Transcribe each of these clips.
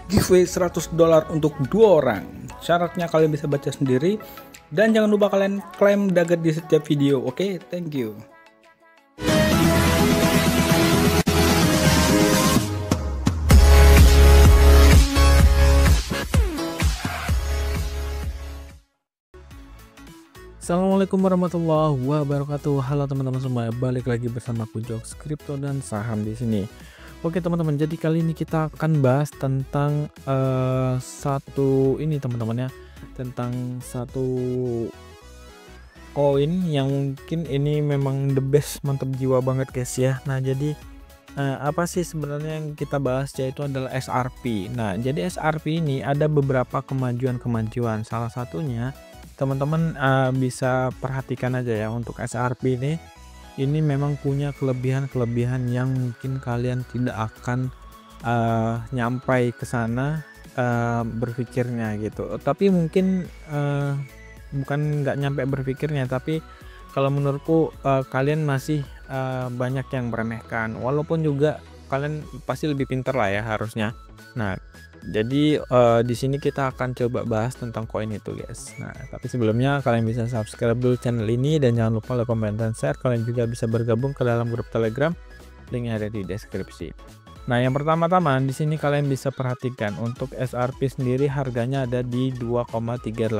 giveaway $100 untuk 2 orang. Syaratnya kalian bisa baca sendiri dan jangan lupa kalian klaim dagger di setiap video. Oke, thank you. Assalamualaikum warahmatullahi wabarakatuh. Halo teman-teman semua, balik lagi bersama aku Jokes Kripto dan saham di sini. Oke teman-teman, jadi kali ini kita akan bahas tentang tentang satu koin yang mungkin ini memang the best, mantap jiwa banget guys ya. Nah jadi apa sih sebenarnya yang kita bahas, yaitu adalah SRP. Nah jadi SRP ini ada beberapa kemajuan. Salah satunya teman-teman bisa perhatikan aja ya, untuk SRP ini memang punya kelebihan yang mungkin kalian tidak akan nyampai ke sana berpikirnya gitu. Tapi mungkin bukan nggak nyampe berpikirnya, tapi kalau menurutku kalian masih banyak yang meremehkan, walaupun juga kalian pasti lebih pintar lah ya harusnya. Nah jadi di sini kita akan coba bahas tentang koin itu guys. Nah tapi sebelumnya kalian bisa subscribe dulu channel ini dan jangan lupa like, comment, dan share. Kalian juga bisa bergabung ke dalam grup Telegram, linknya ada di deskripsi. Nah yang pertama-tama di sini kalian bisa perhatikan untuk SRP sendiri harganya ada di $2,38.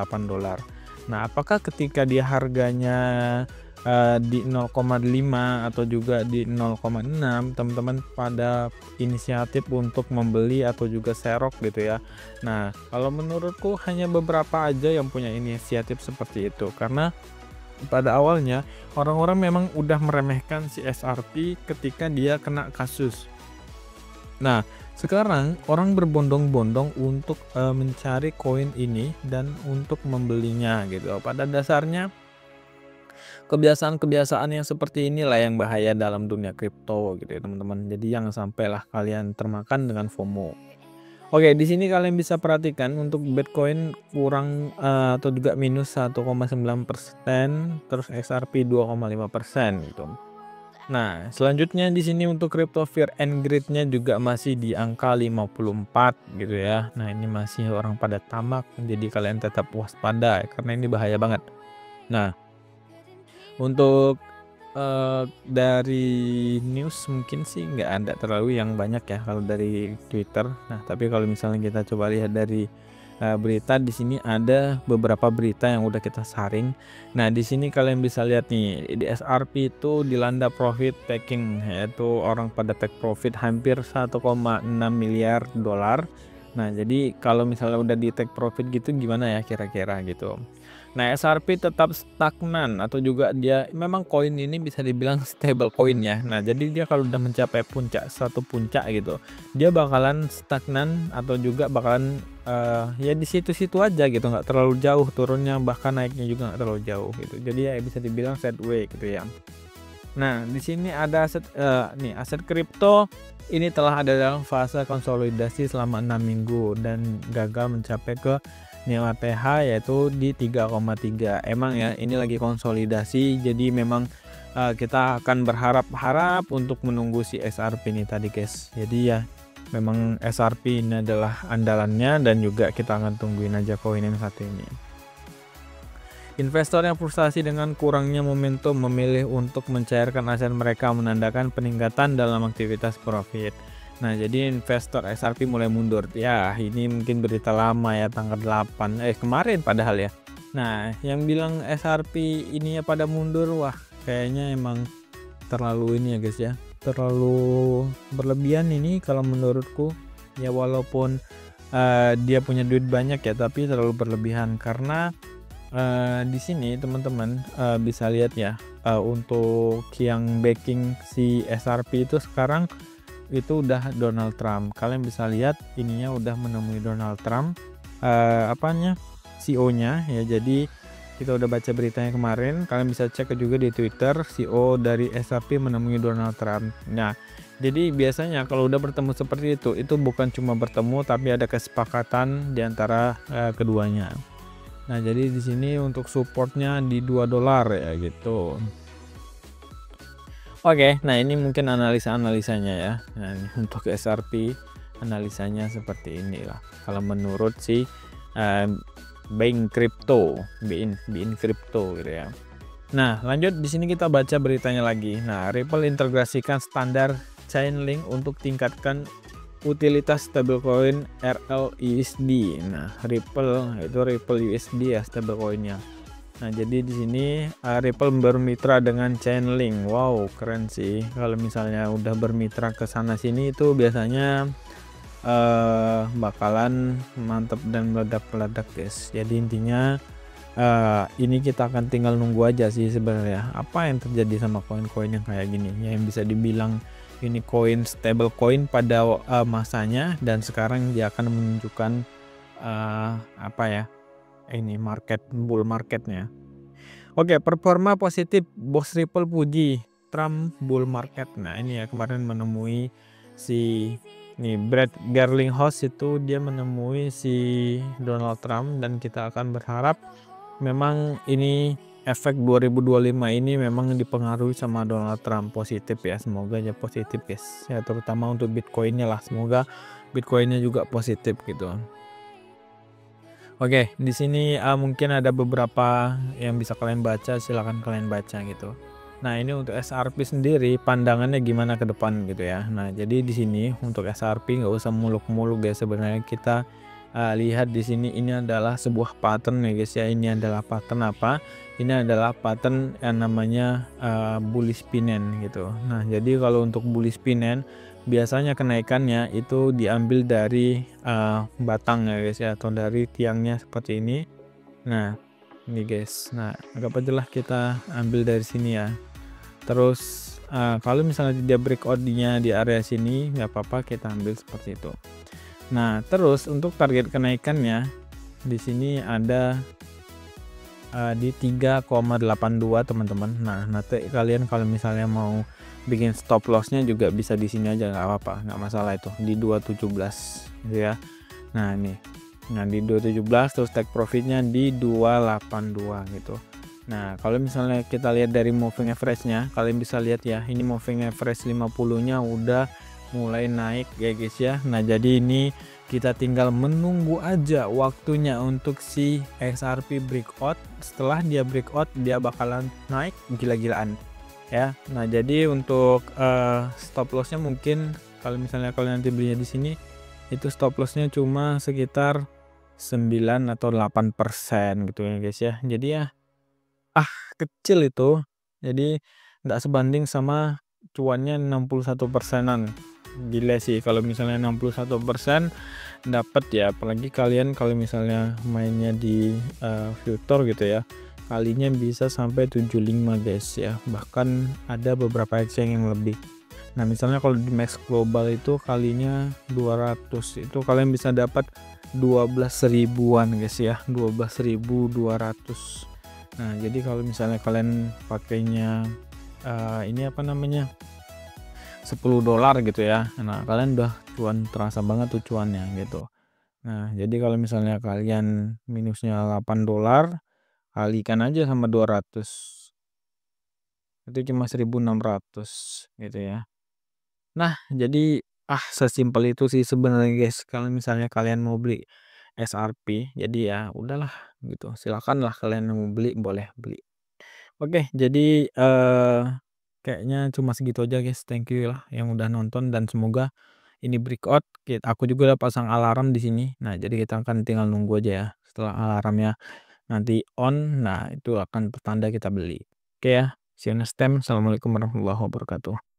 Nah apakah ketika dia harganya di 0,5 atau juga di 0,6 teman-teman pada inisiatif untuk membeli atau juga serok gitu ya. Nah kalau menurutku hanya beberapa aja yang punya inisiatif seperti itu, karena pada awalnya orang-orang memang udah meremehkan si SRP ketika dia kena kasus. Nah sekarang orang berbondong-bondong untuk mencari koin ini dan untuk membelinya gitu. Pada dasarnya kebiasaan-kebiasaan yang seperti inilah yang bahaya dalam dunia kripto gitu ya teman-teman. Jadi jangan sampailah kalian termakan dengan FOMO. Oke, di sini kalian bisa perhatikan untuk Bitcoin kurang atau juga minus 1,9%, terus XRP 2,5% gitu. Nah, selanjutnya di sini untuk crypto fear and greed-nya juga masih di angka 54 gitu ya. Nah, ini masih orang pada tamak, jadi kalian tetap waspada karena ini bahaya banget. Nah, untuk dari news mungkin sih nggak ada terlalu yang banyak ya kalau dari Twitter. Nah tapi kalau misalnya kita coba lihat dari berita, di sini ada beberapa berita yang udah kita saring. Nah di sini kalian bisa lihat nih, di SRP itu dilanda profit taking, yaitu orang pada take profit hampir 1,6 miliar dolar. Nah jadi kalau misalnya udah di take profit gitu gimana ya kira-kira gitu. Nah SRP tetap stagnan atau juga dia memang koin ini bisa dibilang stable coin ya. Nah jadi dia kalau udah mencapai satu puncak gitu, dia bakalan stagnan atau juga bakalan ya di situ-situ aja gitu, nggak terlalu jauh turunnya, bahkan naiknya juga nggak terlalu jauh gitu. Jadi ya bisa dibilang sideways gitu ya. Nah di sini ada aset kripto ini telah ada dalam fase konsolidasi selama 6 minggu dan gagal mencapai ke nilai PH yaitu di 3,3. Emang ya ini lagi konsolidasi, jadi memang kita akan berharap untuk menunggu si SRP ini tadi guys. Jadi ya memang SRP ini adalah andalannya dan juga kita akan tungguin aja koin yang satu ini. Investor yang frustasi dengan kurangnya momentum memilih untuk mencairkan aset mereka, menandakan peningkatan dalam aktivitas profit. Nah jadi investor SRP mulai mundur ya, ini mungkin berita lama ya, tanggal 8 kemarin padahal ya. Nah yang bilang SRP ini ya pada mundur, wah kayaknya emang terlalu ini ya guys ya, terlalu berlebihan ini kalau menurutku ya. Walaupun dia punya duit banyak ya, tapi terlalu berlebihan karena di sini teman-teman bisa lihat ya, untuk yang backing si SRP itu sekarang itu udah Donald Trump. Kalian bisa lihat ininya udah menemui Donald Trump, CEO-nya ya. Jadi kita udah baca beritanya kemarin, kalian bisa cek juga di Twitter, CEO dari SRP menemui Donald Trump. Nah jadi biasanya kalau udah bertemu seperti itu bukan cuma bertemu tapi ada kesepakatan di antara keduanya. Nah jadi di sini untuk supportnya di $2 ya gitu. Oke, nah ini mungkin analisa-analisanya ya. Nah, ini untuk SRP. analisanya seperti inilah kalau menurut si Bain Crypto, Bain Crypto gitu ya. Nah, lanjut di sini kita baca beritanya lagi. Nah, Ripple integrasikan standar Chainlink untuk tingkatkan utilitas stablecoin RLUSD. Nah, Ripple itu Ripple USD ya stablecoinnya. Nah, jadi di sini Ripple bermitra dengan Chainlink. Wow, keren sih. Kalau misalnya udah bermitra ke sana sini itu biasanya bakalan mantep dan meledak-meledak guys. Jadi intinya ini kita akan tinggal nunggu aja sih sebenarnya apa yang terjadi sama koin-koin yang kayak gini yang bisa dibilang ini koin stable coin pada masanya, dan sekarang dia akan menunjukkan apa ya, ini bull marketnya. Oke, performa positif bos Ripple puji Trump bull market. Nah ini ya kemarin menemui si Brad Garlinghouse itu dia menemui si Donald Trump, dan kita akan berharap memang ini efek 2025 ini memang dipengaruhi sama Donald Trump positif ya, semoga aja positif guys ya, terutama untuk Bitcoinnya lah, semoga Bitcoinnya juga positif gitu. Oke, di sini mungkin ada beberapa yang bisa kalian baca, silahkan kalian baca gitu. Nah ini untuk SRP sendiri pandangannya gimana ke depan gitu ya. Nah jadi di sini untuk SRP nggak usah muluk-muluk ya, sebenarnya kita lihat di sini ini adalah sebuah pattern ya guys ya. Ini adalah pattern apa? Ini adalah pattern yang namanya bullish pinen gitu. Nah jadi kalau untuk bullish pinen biasanya kenaikannya itu diambil dari batang ya guys ya, atau dari tiangnya seperti ini. Nah ini guys, nah anggap aja lah kita ambil dari sini ya. Terus kalau misalnya dia breakout-nya di area sini nggak apa-apa, kita ambil seperti itu. Nah terus untuk target kenaikannya di sini ada di 3,82 teman-teman. Nah nanti kalian kalau misalnya mau bikin stop lossnya juga bisa di sini aja, nggak apa-apa, nggak masalah itu di 217 gitu ya. Nah ini, nah di 217 terus take profitnya di 282 gitu. Nah kalau misalnya kita lihat dari moving average-nya, kalian bisa lihat ya, ini moving average 50-nya udah mulai naik ya guys ya. Nah jadi ini kita tinggal menunggu aja waktunya untuk si XRP breakout. Setelah dia breakout dia bakalan naik gila-gilaan ya. Nah jadi untuk stop lossnya mungkin kalau misalnya kalian nanti belinya di sini itu stop lossnya cuma sekitar 9 atau 8% gitu ya guys ya. Jadi ya kecil itu, jadi nggak sebanding sama cuannya 61%-an. Gila sih kalau misalnya 61% dapat ya, apalagi kalian kalau misalnya mainnya di future gitu ya, kalinya bisa sampai 75 guys ya, bahkan ada beberapa exchange yang lebih. Nah misalnya kalau di Max Global itu kalinya 200, itu kalian bisa dapat 12 ribuan guys ya, 12.200. Nah jadi kalau misalnya kalian pakainya ini apa namanya $10 gitu ya, nah kalian udah cuan, terasa banget tuh cuannya gitu. Nah jadi kalau misalnya kalian minusnya $8, kalikan aja sama 200, itu cuma 1.600 gitu ya. Nah jadi sesimpel itu sih sebenarnya guys, kalau misalnya kalian mau beli SRP, jadi ya udahlah gitu, silakan lah kalian mau beli boleh beli. Oke, jadi kayaknya cuma segitu aja guys. Thank you lah yang udah nonton, dan semoga ini breakout. Aku juga udah pasang alarm di sini. Nah, jadi kita akan tinggal nunggu aja ya. Setelah alarmnya nanti on, nah itu akan pertanda kita beli. Oke ya. See you next time. Assalamualaikum warahmatullahi wabarakatuh.